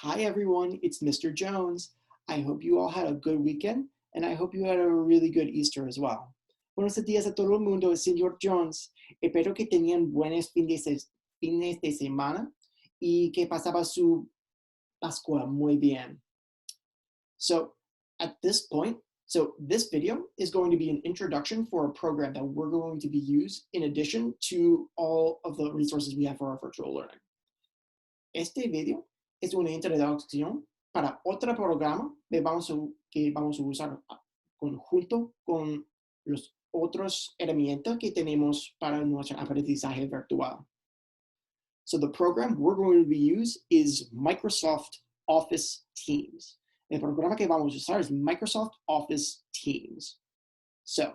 Hi everyone, it's Mr. Jones. I hope you all had a good weekend and I hope you had a really good Easter as well. Buenos días a todo el mundo, el Señor Jones. Espero que tenían buenos fines de semana y que pasaba su Pascua muy bien. So at this point, this video is going to be an introduction for a program that we're going to be used in addition to all of the resources we have for our virtual learning. Este video es una introducción para otro programa que vamos a usar conjunto con los otros herramientas que tenemos para nuestro aprendizaje virtual. So the program we're going to use is Microsoft Office Teams. El programa que vamos a usar es Microsoft Office Teams. So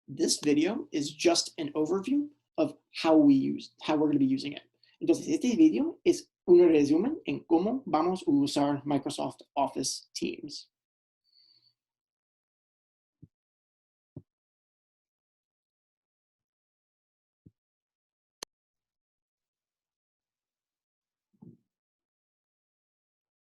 this video is just an overview of how we're going to be using it. Entonces, este video es un resumen en cómo vamos a usar Microsoft Office Teams.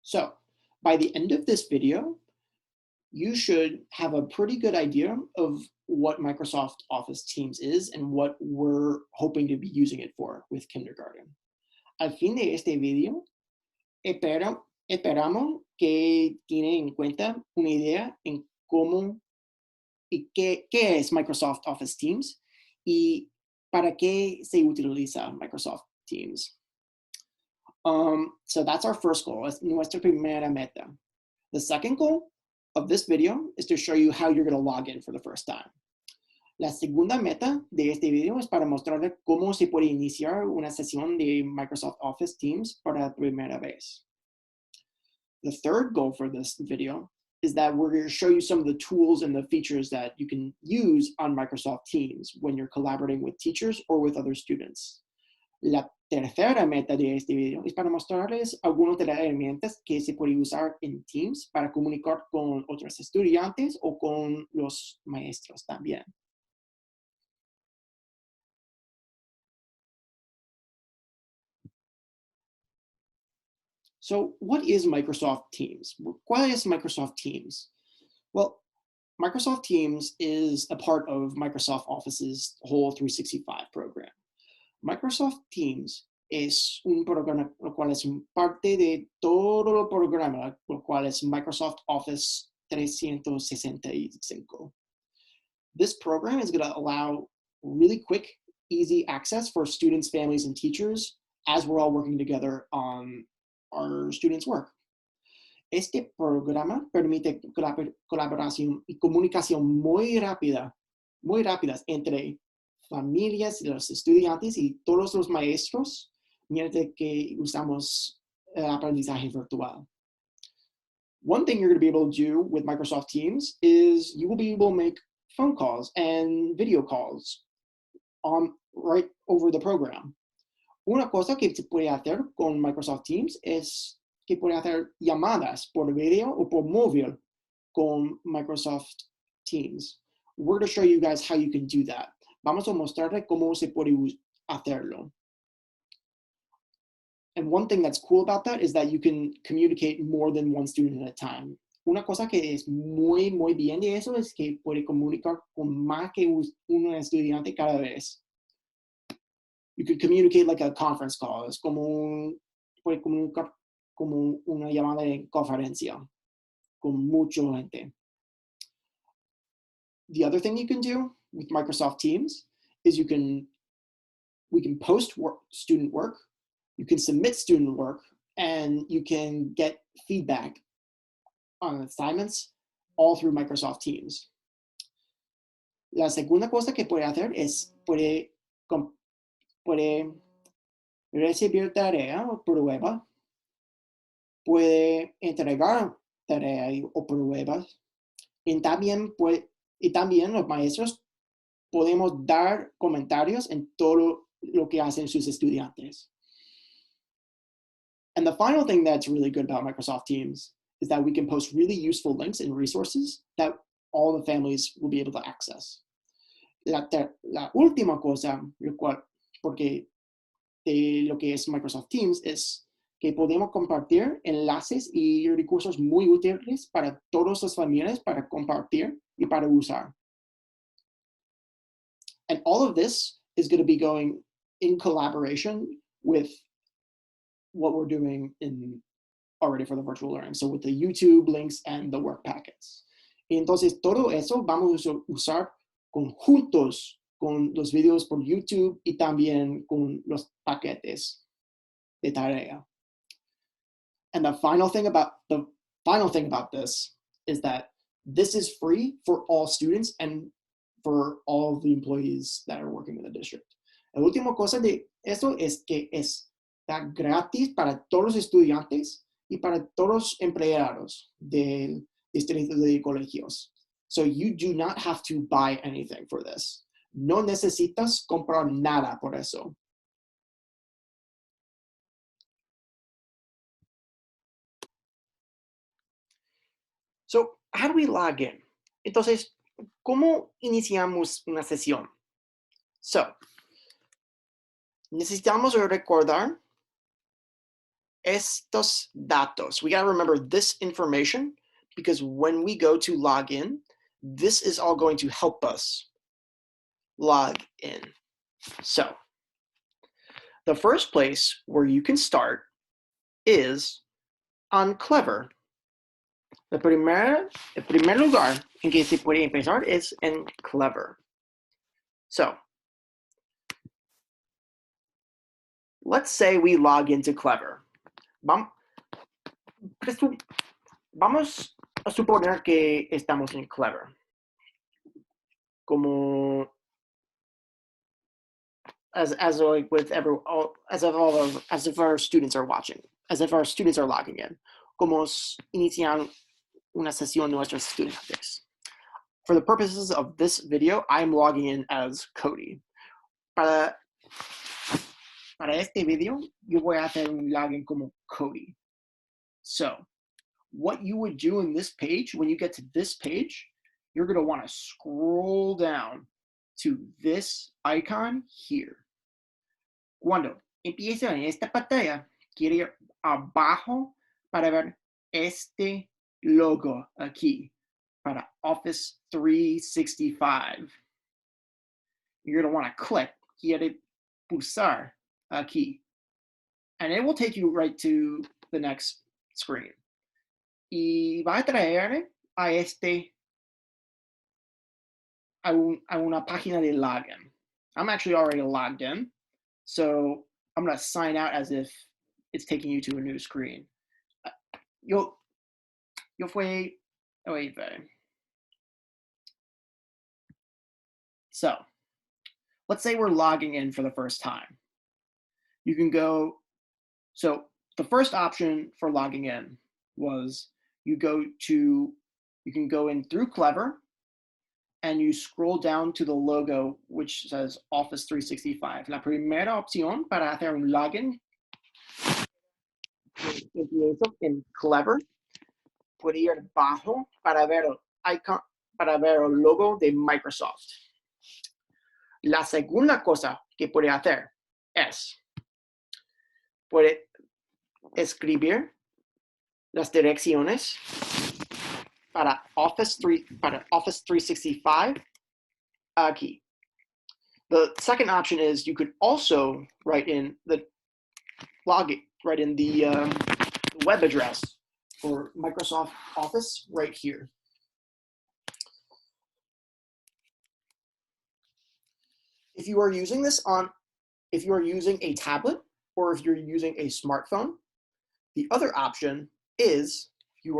So, by the end of this video, you should have a pretty good idea of what Microsoft Office Teams is and what we're hoping to be using it for with kindergarten. Al fin de este video, esperamos que tienen en cuenta una idea en cómo y qué es Microsoft Office Teams y para qué se utiliza Microsoft Teams. So that's our first goal, es nuestra primera meta. The second goal of this video is to show you how you're going to log in for the first time. La segunda meta de este video es para mostrarles cómo se puede iniciar una sesión de Microsoft Office Teams por la primera vez. The third goal for this video is that we're going to show you some of the tools and the features that you can use on Microsoft Teams when you're collaborating with teachers or with other students. La tercera meta de este video es para mostrarles algunas de las herramientas que se pueden usar en Teams para comunicar con otros estudiantes o con los maestros también. So what is Microsoft Teams? ¿Cuál es Microsoft Teams? Well, Microsoft Teams is a part of Microsoft Office's whole 365 program. Microsoft Teams es un programa, lo cual es parte de todo el programa, lo cual es Microsoft Office 365. This program is going to allow really quick, easy access for students, families, and teachers as we're all working together on our students' work. Este programa permite colaboración y comunicación muy rápidas entre familias y los estudiantes y todos los maestros mientras que usamos aprendizaje virtual. One thing you're going to be able to do with Microsoft Teams is you will be able to make phone calls and video calls right over the program. Una cosa que se puede hacer con Microsoft Teams es que puede hacer llamadas por video o por móvil con Microsoft Teams. We're going to show you guys how you can do that. Vamos a mostrarle cómo se puede hacerlo. And one thing that's cool about that is that you can communicate more than one student at a time. Una cosa que es muy bien de eso es que puede comunicar con más que un estudiante cada vez. You could communicate like a conference call. Es puede comunicar como una llamada de conferencia con mucha gente. The other thing you can do with Microsoft Teams is we can post student work, you can submit student work, and you can get feedback on assignments all through Microsoft Teams. La segunda cosa que puede hacer es puede recibir tarea o prueba, puede entregar tarea o pruebas, y también los maestros podemos dar comentarios en todo lo que hacen sus estudiantes. And the final thing that's really good about Microsoft Teams is that we can post really useful links and resources that all the families will be able to access. La última cosa, porque de lo que es Microsoft Teams es que podemos compartir enlaces y recursos muy útiles para todas las familias para compartir y para usar. And all of this is going to be going in collaboration with what we're doing already for the virtual learning. So with the YouTube links and the work packets. Y entonces todo eso vamos a usar conjuntos con los videos por YouTube y también con los paquetes de tarea. And the final thing about this is that this is free for all students and for all the employees that are working in the district. La última cosa de eso es que está gratis para todos los estudiantes y para todos los empleados del distrito de colegios. So you do not have to buy anything for this. No necesitas comprar nada por eso. So, how do we log in? Entonces, ¿cómo iniciamos una sesión? So, necesitamos recordar estos datos. We got to remember this information because when we go to log in, this is all going to help us log in. So, the first place where you can start is on Clever. El primer lugar en que se puede empezar es en Clever. So, let's say we log into Clever. Vamos a suponer que estamos en Clever. Como as if our students are watching, as if our students are logging in. Como iniciar una sesión de nuestros estudiantes. For the purposes of this video, I'm logging in as Cody. Para este video, yo voy a hacer un login como Cody. So, what you would do in this page, when you get to this page, you're going to want to scroll down to this icon here. Cuando empiece en esta pantalla, quiere ir abajo para ver este logo aquí para Office 365. You're going to want to click, quiere pulsar aquí. And it will take you right to the next screen. Y va a traer a una página de login. I'm actually already logged in, so I'm going to sign out as if it's taking you to a new screen. So, let's say we're logging in for the first time. You can go, so the first option for logging in was you can go in through Clever and you scroll down to the logo which says Office 365. La primera opción para hacer un login en Clever, puede ir abajo para ver el logo de Microsoft. La segunda cosa que puede hacer es, puede escribir las direcciones para Office 365 aquí. The second option is you could also write in the web address for Microsoft Office right here. If you are using a tablet or if you're using a smartphone, the other option is you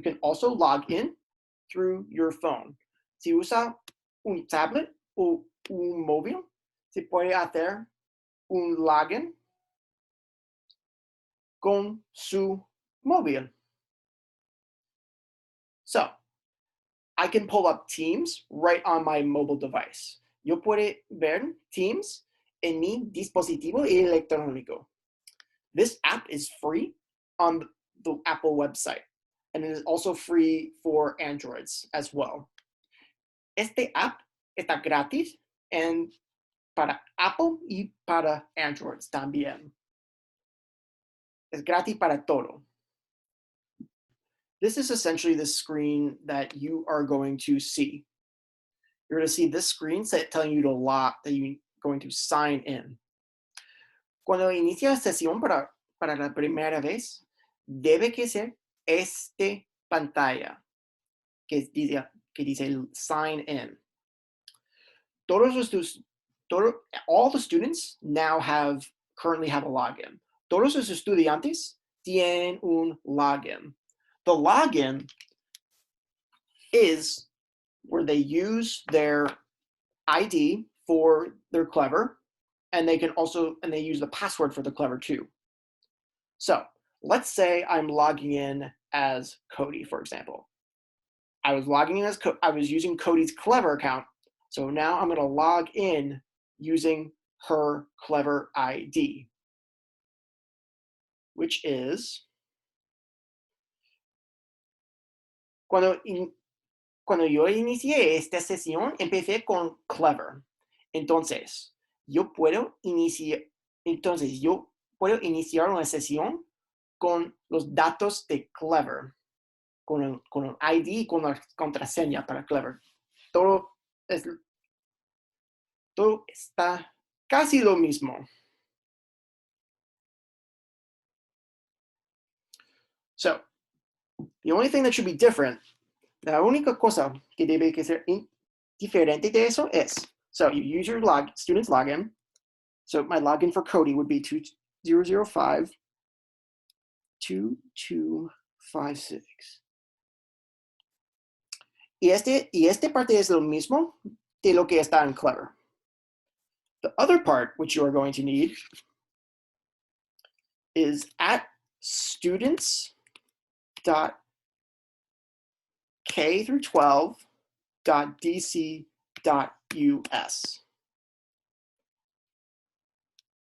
can also log in through your phone. Si usa un tablet o un móvil, se puede hacer un login con su móvil. So, I can pull up Teams right on my mobile device. Yo puedo ver Teams en mi dispositivo electrónico. This app is free on the Apple website, and it is also free for Androids as well. Este app está gratis, and para Apple y para Android también. Es gratis para todo. This is essentially the screen that you are going to see. You're going to see this screen telling you to log, that you're going to sign in. Cuando inicia sesión para la primera vez, debe que ser esta pantalla que dice sign in. All the students now currently have a login. Todos los estudiantes tienen un login. The login is where they use their ID for their Clever, and they use the password for the Clever too. So let's say I'm logging in as Cody, for example. I was using Cody's Clever account, so now I'm going to log in using her Clever ID, which is cuando yo inicié esta sesión, empecé con Clever. Entonces, yo puedo iniciar una sesión con los datos de Clever, con el ID y con la contraseña para Clever. Todo está casi lo mismo. So, the only thing that should be different, la única cosa que debe que ser diferente de eso es, so you use your student's login. So my login for Cody would be 2005-2256. Y este parte es lo mismo de lo que está en Clever. The other part which you are going to need is at students.k-12.dc.us.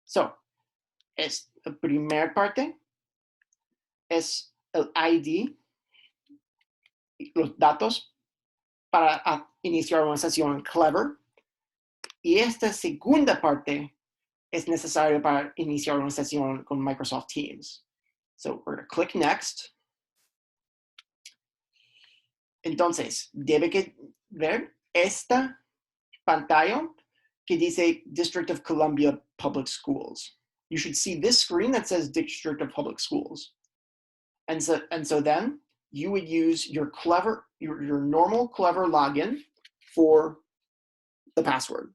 So, la primera parte es el ID, los datos para iniciar una sesión en Clever. Y esta segunda parte es necesaria para iniciar una sesión con Microsoft Teams. So we're going to click Next. Entonces, debe que ver esta pantalla que dice District of Columbia Public Schools. You should see this screen that says District of Public Schools. And so then you would use your normal Clever login for the password.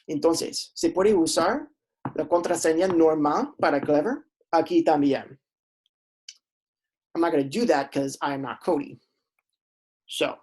Entonces, se puede usar la contraseña normal para Clever aquí también. I'm not going to do that because I'm not Cody. So